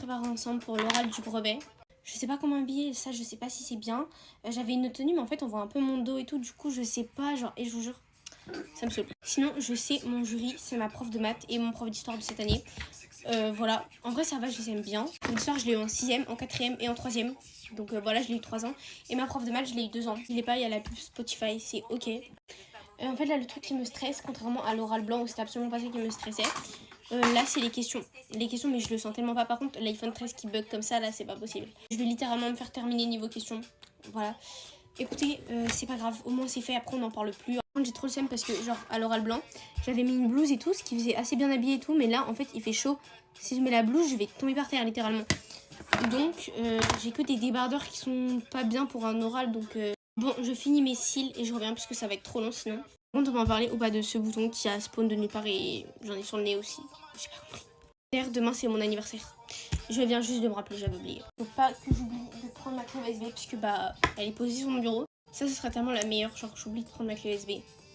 préparer ensemble pour l'oral du brevet. Je sais pas comment habiller, ça je sais pas si c'est bien. J'avais une tenue mais en fait on voit un peu mon dos et tout, du coup je sais pas, genre, et je vous jure, ça me saoule. Sinon je sais, mon jury c'est ma prof de maths et mon prof d'histoire de cette année. Voilà, en vrai ça va, je les aime bien. L'histoire je l'ai eu en 6ème, en 4ème et en 3ème. Donc voilà, je l'ai eu 3 ans. Et ma prof de maths je l'ai eu 2 ans. Il est pas, il y a la pub Spotify, c'est ok. En fait là le truc qui me stresse, contrairement à l'oral blanc où c'était absolument pas ça qui me stressait, là c'est les questions. Les questions mais je le sens tellement pas. Par contre l'iPhone 13 qui bug comme ça là c'est pas possible. Je vais littéralement me faire terminer niveau questions. Voilà. Écoutez, c'est pas grave, au moins c'est fait, après on n'en parle plus. Par contre j'ai trop le seum parce que genre à l'oral blanc, j'avais mis une blouse et tout, ce qui faisait assez bien habillé et tout, mais là en fait il fait chaud. Si je mets la blouse je vais tomber par terre littéralement. Donc j'ai que des débardeurs qui sont pas bien pour un oral, donc bon je finis mes cils et je reviens parce que ça va être trop long sinon. Par contre on va en parler ou pas de ce bouton qui a spawn de nulle part et j'en ai sur le nez aussi, j'ai pas compris. D'ailleurs demain c'est mon anniversaire. Je viens juste de me rappeler, j'avais oublié. Faut pas que j'oublie de prendre ma clé USB puisque bah elle est posée sur mon bureau. Ça ce sera tellement la meilleure, genre j'oublie de prendre ma clé USB.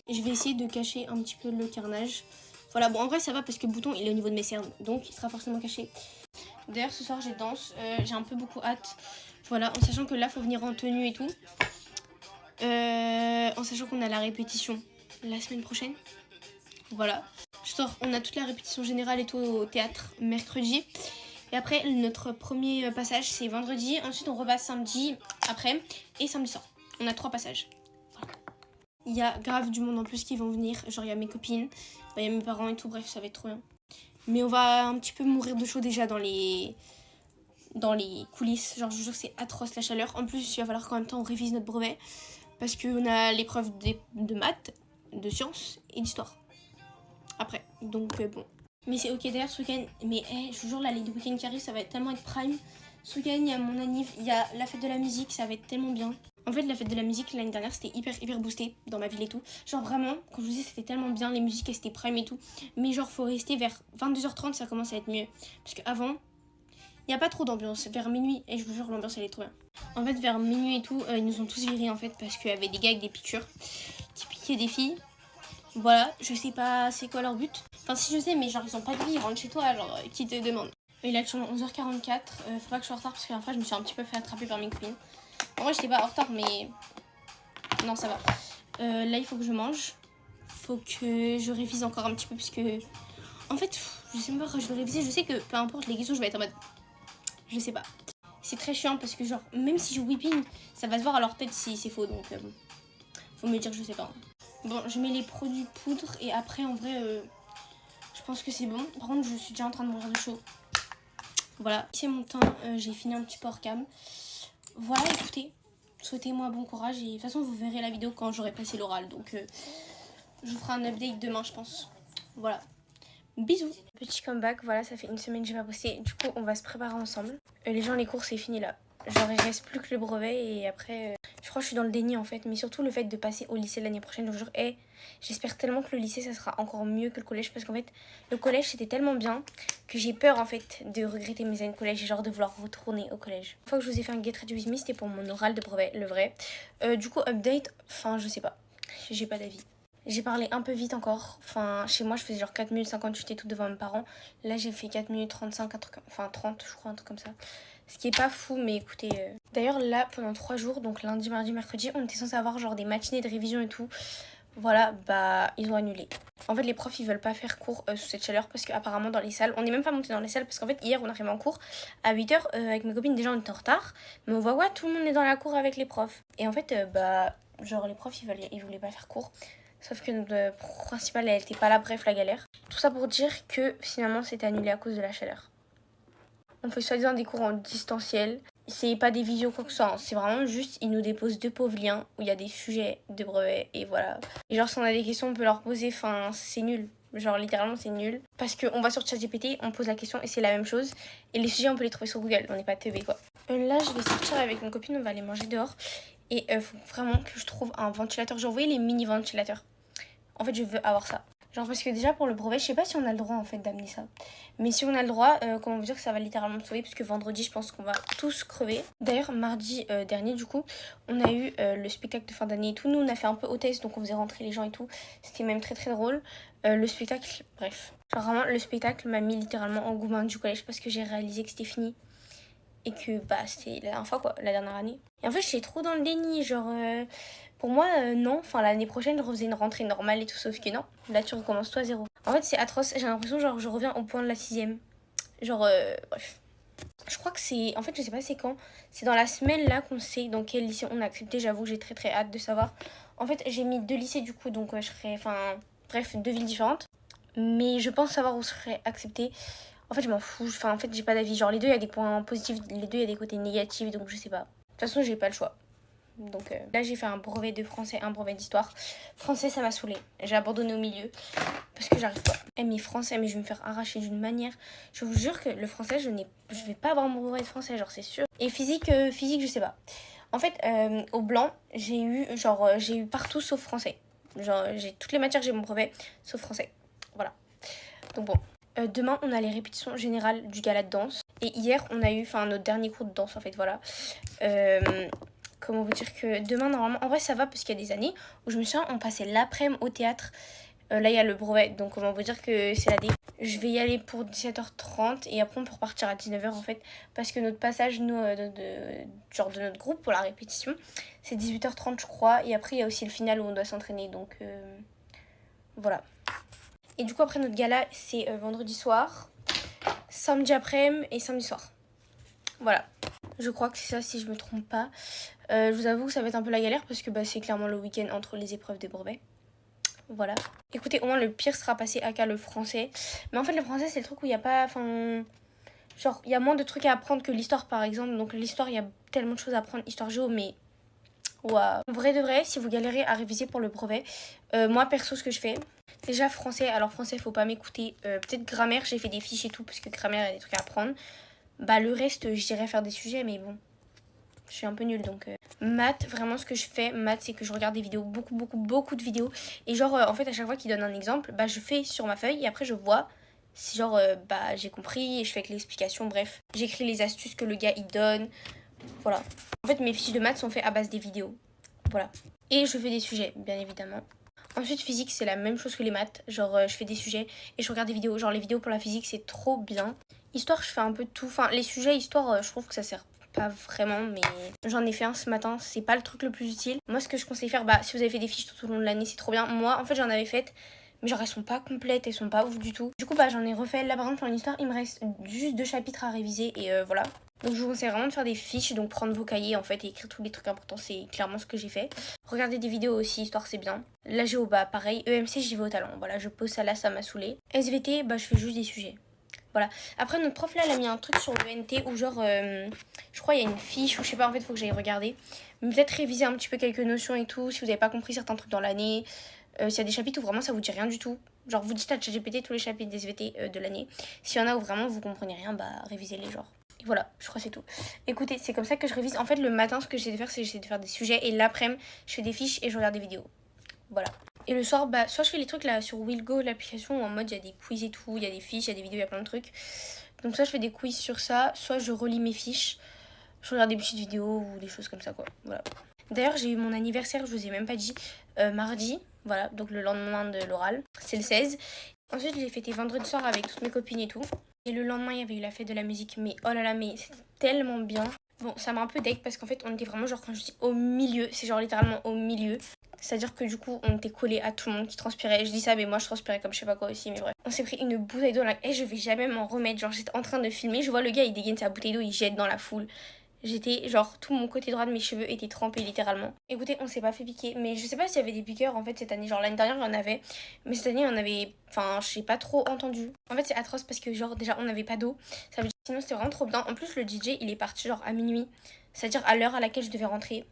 Et je vais essayer de cacher un petit peu le carnage. Voilà, bon en vrai ça va parce que le bouton il est au niveau de mes cernes, donc il sera forcément caché. D'ailleurs ce soir j'ai danse, j'ai un peu beaucoup hâte. Voilà, en sachant que là faut venir en tenue et tout. En sachant qu'on a la répétition la semaine prochaine. Voilà. On a toute la répétition générale et tout au théâtre mercredi. Et après, notre premier passage, c'est vendredi. Ensuite, on repasse samedi après et samedi soir. On a 3 passages. Voilà. Il y a grave du monde en plus qui vont venir. Genre, il y a mes copines, il y a mes parents et tout. Bref, ça va être trop bien. Mais on va un petit peu mourir de chaud déjà dans les coulisses. Genre, je vous jure, c'est atroce la chaleur. En plus, il va falloir qu'en même temps, on révise notre brevet. Parce qu'on a l'épreuve de maths, de sciences et d'histoire. Après, donc bon. Mais c'est ok d'ailleurs ce week-end, mais je vous jure là les 2 week-ends qui arrivent ça va tellement être prime. Ce week-end il y a mon anniv, il y a la fête de la musique, ça va être tellement bien. En fait la fête de la musique l'année dernière c'était hyper boosté dans ma ville et tout. Genre vraiment, quand je vous dis c'était tellement bien, les musiques elles, c'était prime et tout. Mais genre faut rester vers 22h30 ça commence à être mieux. Parce qu'avant, il n'y a pas trop d'ambiance, vers minuit, et je vous jure l'ambiance elle est trop bien. En fait vers minuit et tout, ils nous ont tous virés en fait parce qu'il y avait des gars avec des piqûres qui piquaient des filles. Voilà, je sais pas c'est quoi leur but. Enfin si je sais mais genre ils ont pas de vie, ils rentrent chez toi, genre qui te demande. Et là actuellement 11h44, faut pas que je sois en retard parce que la fois je me suis un petit peu fait attraper par mes copines. En vrai j'étais pas en retard mais non ça va. Là il faut que je mange, faut que je révise encore un petit peu puisque en fait je sais même pas quand je vais réviser, je sais que peu importe les questions je vais être en mode je sais pas. C'est très chiant parce que genre même si je whipping ça va se voir à leur tête si c'est faux donc faut me dire je sais pas. Bon, je mets les produits poudre et après, en vrai, je pense que c'est bon. Par contre, je suis déjà en train de mourir de chaud. Voilà, c'est mon teint. J'ai fini un petit peu hors cam. Voilà, écoutez, souhaitez-moi bon courage. Et de toute façon, vous verrez la vidéo quand j'aurai passé l'oral. Donc, je vous ferai un update demain, je pense. Voilà. Bisous. Petit comeback, voilà, ça fait une semaine que j'ai pas posté. Du coup, on va se préparer ensemble. Les gens, les cours, c'est fini là. Genre, il reste plus que le brevet et après... Je crois que je suis dans le déni en fait, mais surtout le fait de passer au lycée l'année prochaine. Je vous jure, j'espère tellement que le lycée ça sera encore mieux que le collège parce qu'en fait le collège c'était tellement bien que j'ai peur en fait de regretter mes années de collège et genre de vouloir retourner au collège. Une fois que je vous ai fait un get ready with me, c'était pour mon oral de brevet, le vrai. Du coup update, enfin je sais pas, j'ai pas d'avis. J'ai parlé un peu vite encore, enfin chez moi je faisais genre 4 minutes 58 et tout devant mes parents. Là j'ai fait 4 minutes 35, un truc, enfin 30 je crois, un truc comme ça. Ce qui est pas fou mais écoutez... D'ailleurs là pendant 3 jours, donc lundi, mardi, mercredi, on était censé avoir genre des matinées de révision et tout. Voilà, bah ils ont annulé. En fait les profs ils veulent pas faire cours sous cette chaleur parce qu'apparemment dans les salles, on n'est même pas monté dans les salles parce qu'en fait hier on arrivait en cours à 8h avec mes copines, déjà on était en retard. Mais on voit ouais tout le monde est dans la cour avec les profs. Et en fait bah genre les profs ils voulaient pas faire cours. Sauf que notre principale elle était pas là, bref la galère. Tout ça pour dire que finalement c'était annulé à cause de la chaleur. On fait soi-disant des cours en distanciel. C'est pas des visios quoi que ce soit, c'est vraiment juste, ils nous déposent 2 pauvres liens où il y a des sujets de brevet et voilà. Et genre si on a des questions on peut leur poser, enfin c'est nul. Genre littéralement c'est nul. Parce qu'on va sur ChatGPT, on pose la question et c'est la même chose. Et les sujets on peut les trouver sur Google, on n'est pas teubés quoi. Là je vais sortir avec une copine, on va aller manger dehors. Et faut vraiment que je trouve un ventilateur. J'ai envoyé les mini ventilateurs. En fait je veux avoir ça. Genre parce que déjà pour le brevet, je sais pas si on a le droit en fait d'amener ça. Mais si on a le droit, comment vous dire que ça va littéralement me sauver parce que vendredi je pense qu'on va tous crever. D'ailleurs mardi dernier du coup, on a eu le spectacle de fin d'année et tout. Nous on a fait un peu hôtesse donc on faisait rentrer les gens et tout. C'était même très drôle. Le spectacle, bref. Genre vraiment le spectacle m'a mis littéralement en gourmand du collège parce que j'ai réalisé que c'était fini. Et que bah c'était la dernière fois quoi, la dernière année. Et en fait j'étais trop dans le déni, genre pour moi non, enfin l'année prochaine je refaisais une rentrée normale et tout, sauf que non, là tu recommences toi à zéro. En fait c'est atroce, j'ai l'impression genre je reviens au point de la 6ème. Genre bref. Je crois que c'est, en fait je sais pas c'est quand, c'est dans la semaine là qu'on sait dans quel lycée on a accepté, j'avoue que j'ai très très hâte de savoir. En fait j'ai mis 2 lycées du coup, donc je serais, enfin bref 2 villes différentes. Mais je pense savoir où serait accepté. En fait, je m'en fous. Enfin, en fait, j'ai pas d'avis. Genre, les deux, il y a des points positifs, les deux, il y a des côtés négatifs, donc je sais pas. De toute façon, j'ai pas le choix. Donc là, j'ai fait un brevet de français, un brevet d'histoire. Français, ça m'a saoulé. J'ai abandonné au milieu parce que j'arrive pas. Mais français, mais je vais me faire arracher d'une manière. Je vous jure que le français, je vais pas avoir mon brevet de français, genre, c'est sûr. Et physique, je sais pas. En fait, au blanc, j'ai eu partout sauf français. Genre, j'ai toutes les matières, j'ai mon brevet, sauf français. Voilà. Donc bon. Demain, on a les répétitions générales du gala de danse. Et hier, on a eu notre dernier cours de danse, en fait, voilà. Comment vous dire que demain, normalement, en vrai, ça va parce qu'il y a des années où je me souviens, on passait l'après-midi au théâtre. Là, il y a le brevet, donc comment vous dire que c'est la dé. Je vais y aller pour 17h30 et après, on peut repartir à 19h, en fait. Parce que notre passage, nous, de notre groupe pour la répétition, c'est 18h30, je crois. Et après, il y a aussi le final où on doit s'entraîner, donc voilà. Et du coup, après notre gala, c'est vendredi soir, samedi après-midi et samedi soir. Voilà. Je crois que c'est ça, si je me trompe pas. Je vous avoue que ça va être un peu la galère parce que c'est clairement le week-end entre les épreuves des brevets. Voilà. Écoutez, au moins le pire sera passé à qu'à le français. Mais en fait, le français, c'est le truc où il n'y a pas... genre, il y a moins de trucs à apprendre que l'histoire, par exemple. Donc l'histoire, il y a tellement de choses à apprendre. Histoire géo, mais... Waouh. En vrai de vrai, si vous galérez à réviser pour le brevet, moi, perso, ce que je fais... Déjà français, alors français faut pas m'écouter, peut-être grammaire, j'ai fait des fiches et tout parce que grammaire il y a des trucs à apprendre. Le reste je dirais faire des sujets mais bon, je suis un peu nulle donc. Maths, vraiment ce que je fais, maths c'est que je regarde des vidéos, beaucoup de vidéos. Et genre en fait à chaque fois qu'il donne un exemple, je fais sur ma feuille et après je vois si genre j'ai compris et je fais avec l'explication, bref. J'écris les astuces que le gars il donne, voilà. En fait mes fiches de maths sont faites à base des vidéos, voilà. Et je fais des sujets bien évidemment. Ensuite, physique, c'est la même chose que les maths. Genre, je fais des sujets et je regarde des vidéos. Genre, les vidéos pour la physique, c'est trop bien. Histoire, je fais un peu de tout. Enfin, les sujets, histoire, je trouve que ça sert pas vraiment, mais j'en ai fait un ce matin. C'est pas le truc le plus utile. Moi, ce que je conseille faire, si vous avez fait des fiches tout au long de l'année, c'est trop bien. Moi, en fait, j'en avais faites, mais genre, elles sont pas complètes, elles sont pas ouf du tout. Du coup, j'en ai refait. Là, par exemple, en histoire, il me reste juste 2 chapitres à réviser et voilà. Donc je vous conseille vraiment de faire des fiches, donc prendre vos cahiers en fait et écrire tous les trucs importants, c'est clairement ce que j'ai fait. Regardez des vidéos aussi, histoire c'est bien. La géo, pareil. EMC, j'y vais au talent, voilà, je pose ça là, ça m'a saoulé. SVT, je fais juste des sujets. Voilà. Après notre prof là, elle a mis un truc sur l'ENT où genre, je crois il y a une fiche ou je sais pas, en fait faut que j'aille regarder. Mais peut-être réviser un petit peu quelques notions et tout, si vous avez pas compris certains trucs dans l'année. S'il y a des chapitres où vraiment ça vous dit rien du tout. Genre vous dites à ChatGPT tous les chapitres des SVT de l'année. S'il y en a où vraiment vous comprenez rien, révisez-les genre. Et voilà, je crois que c'est tout. Écoutez, c'est comme ça que je révise. En fait, le matin, ce que j'essaie de faire, c'est j'essaie de faire des sujets. Et l'après-midi, je fais des fiches et je regarde des vidéos. Voilà. Et le soir, soit je fais les trucs là sur Willgo, l'application, où en mode il y a des quiz et tout, il y a des fiches, il y a des vidéos, il y a plein de trucs. Donc soit je fais des quiz sur ça, soit je relis mes fiches, je regarde des petites vidéos ou des choses comme ça quoi. Voilà. D'ailleurs, j'ai eu mon anniversaire, je vous ai même pas dit, mardi. Voilà, donc le lendemain de l'oral. C'est le 16. Ensuite, je l'ai fêté vendredi soir avec toutes mes copines et tout. Et le lendemain, il y avait eu la fête de la musique. Mais oh là là, mais c'était tellement bien. Bon, ça m'a un peu deck parce qu'en fait, on était vraiment genre, quand je dis au milieu, c'est genre littéralement au milieu. C'est-à-dire que du coup, on était collés à tout le monde qui transpirait. Je dis ça, mais moi, je transpirais comme je sais pas quoi aussi, mais bref. On s'est pris une bouteille d'eau là. Et je vais jamais m'en remettre. Genre, j'étais en train de filmer. Je vois le gars, il dégaine sa bouteille d'eau, il jette dans la foule. J'étais genre, tout mon côté droit de mes cheveux était trempé littéralement. Écoutez, on s'est pas fait piquer, mais je sais pas s'il y avait des piqueurs en fait cette année. Genre l'année dernière il y en avait, mais cette année il y en avait, enfin je sais pas trop entendu. En fait c'est atroce parce que genre déjà on n'avait pas d'eau. Ça veut dire sinon c'était vraiment trop bien. En plus le DJ il est parti genre à minuit, c'est-à-dire à l'heure à laquelle je devais rentrer.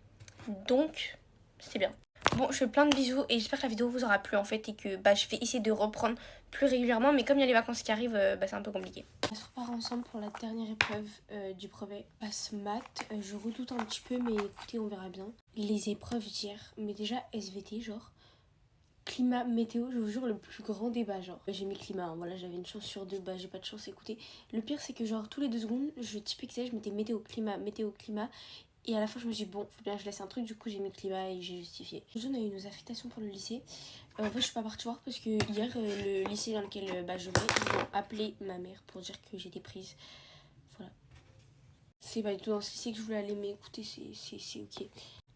Donc c'était bien. Bon, je fais plein de bisous et j'espère que la vidéo vous aura plu en fait et que je vais essayer de reprendre plus régulièrement. Mais comme il y a les vacances qui arrivent, c'est un peu compliqué. On se repart ensemble pour la dernière épreuve du brevet passe maths. Je redoute un petit peu mais écoutez, on verra bien. Les épreuves d'hier, mais déjà SVT genre. Climat, météo, je vous jure le plus grand débat genre. J'ai mis climat, hein, voilà j'avais une chance sur deux, j'ai pas de chance, écoutez. Le pire c'est que genre tous les 2 secondes, je typais que ça, je mettais météo, climat, Et à la fin, je me suis dit, bon, faut bien que je laisse un truc. Du coup, j'ai mis climat et j'ai justifié. Aujourd'hui, on a eu nos affectations pour le lycée. En fait, je suis pas partie voir parce que hier, le lycée dans lequel je vais, ils ont appelé ma mère pour dire que j'étais prise. Voilà. C'est pas du tout dans ce lycée que je voulais aller, mais écoutez, c'est ok.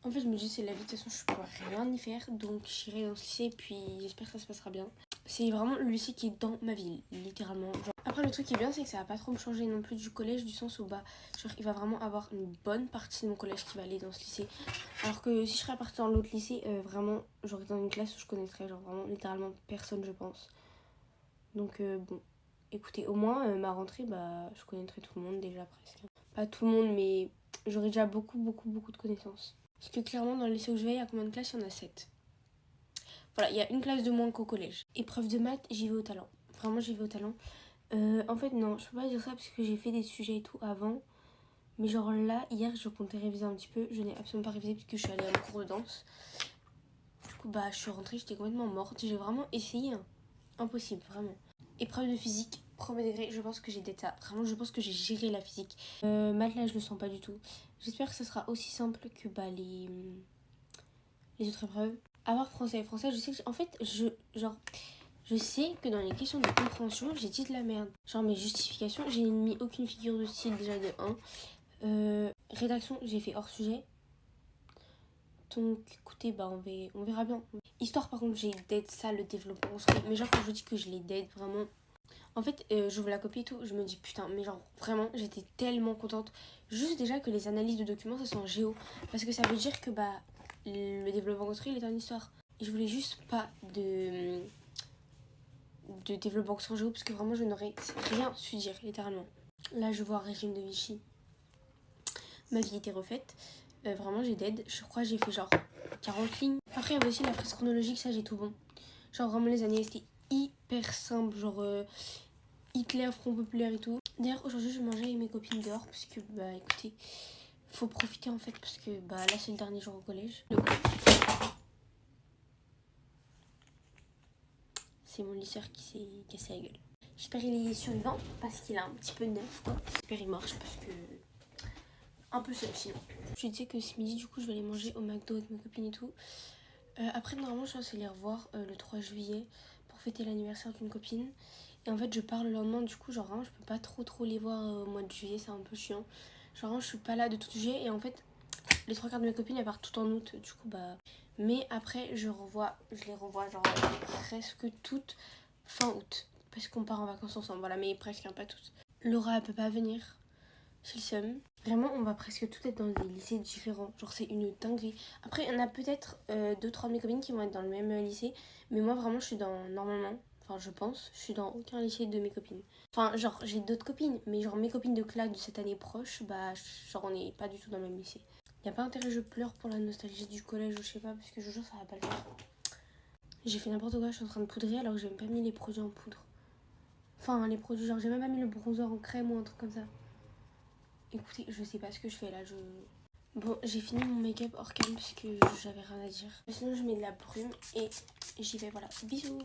En fait, je me dis, c'est la vie, de toute façon, je peux rien y faire. Donc, j'irai dans ce lycée, puis j'espère que ça se passera bien. C'est vraiment le lycée qui est dans ma ville, littéralement. Genre. Après, le truc qui est bien, c'est que ça va pas trop me changer non plus du collège, du sens où, bah, genre, il va vraiment avoir une bonne partie de mon collège qui va aller dans ce lycée. Alors que si je serais partie dans l'autre lycée, vraiment, j'aurais dans une classe où je connaîtrais, genre, vraiment, littéralement personne, je pense. Donc, bon. Écoutez, au moins, ma rentrée, bah, je connaîtrais tout le monde déjà presque. Pas tout le monde, mais j'aurais déjà beaucoup de connaissances. Parce que clairement, dans le lycée où je vais, il y a combien de classes? Il y en a 7. Voilà, il y a une classe de moins qu'au collège. Épreuve de maths, j'y vais au talent. Vraiment, j'y vais au talent. En fait, non, je peux pas dire ça parce que j'ai fait des sujets et tout avant. Mais genre là, hier, je comptais réviser un petit peu. Je n'ai absolument pas révisé parce que je suis allée à mon cours de danse. Du coup, bah, je suis rentrée, j'étais complètement morte. J'ai vraiment essayé. Hein. Impossible, vraiment. Épreuve de physique, premier degré, je pense que j'ai d'être ça. Vraiment, je pense que j'ai géré la physique. Maths, là, je le sens pas du tout. J'espère que ça sera aussi simple que bah, les autres épreuves. À part français, je sais que... En fait, je sais que dans les questions de compréhension, j'ai dit de la merde. Genre mes justifications, j'ai mis aucune figure de style déjà de 1. Rédaction, j'ai fait hors sujet. Donc écoutez, bah on verra bien. Histoire par contre, j'ai dead ça, le développement construit. Mais genre quand je vous dis que je l'ai dead, vraiment... En fait, j'ouvre la copie et tout, je me dis putain, mais genre vraiment, j'étais tellement contente. Juste déjà que les analyses de documents, ça soit en géo. Parce que ça veut dire que bah le développement construit, il est en histoire. Et je voulais juste pas de développement construit en géo parce que vraiment je n'aurais rien su dire, littéralement. Là, je vois régime de Vichy. Ma vie était refaite. Vraiment, j'ai dead. Je crois que j'ai fait genre 40 lignes. Après, il y avait aussi la frise chronologique, ça j'ai tout bon. Genre vraiment les années, c'était hyper simple. Genre Hitler, Front Populaire et tout. D'ailleurs, aujourd'hui, je mangeais avec mes copines dehors parce que, bah écoutez, faut profiter en fait parce que, bah là, c'est le dernier jour au collège. C'est mon lisseur qui s'est cassé la gueule. J'espère qu'il est survivant parce qu'il est un petit peu neuf quoi. J'espère qu'il marche parce que un peu seul sinon. Je disais que ce midi du coup je vais aller manger au McDo avec mes copines et tout. Après normalement je suis censée les revoir le 3 juillet pour fêter l'anniversaire d'une copine. Et en fait je pars le lendemain du coup genre vraiment je peux pas trop les voir au mois de juillet, c'est un peu chiant. Genre vraiment je suis pas là de tout juillet et en fait les 3 quarts de mes copines elles partent tout en août du coup bah... Mais après je les revois genre presque toutes fin août. Parce qu'on part en vacances ensemble, voilà, mais presque, hein, pas toutes. Laura, elle peut pas venir. J'ai le seum. Vraiment, on va presque toutes être dans des lycées différents. Genre, c'est une dinguerie. Après, il y en a peut-être 2-3 de mes copines qui vont être dans le même lycée. Mais moi, vraiment, je suis dans, normalement, enfin, je pense, je suis dans aucun lycée de mes copines. Enfin, genre, j'ai d'autres copines. Mais genre, mes copines de classe de cette année proche, bah, genre, on n'est pas du tout dans le même lycée. Y a pas intérêt, je pleure pour la nostalgie du collège, je sais pas, parce que je jure, ça va pas le faire. J'ai fait n'importe quoi, je suis en train de poudrer alors que j'ai même pas mis les produits en poudre. Enfin, les produits, genre j'ai même pas mis le bronzer en crème ou un truc comme ça. Écoutez, je sais pas ce que je fais là, Bon, j'ai fini mon make-up hors cam parce que j'avais rien à dire. Sinon, je mets de la brume et j'y vais, voilà. Bisous.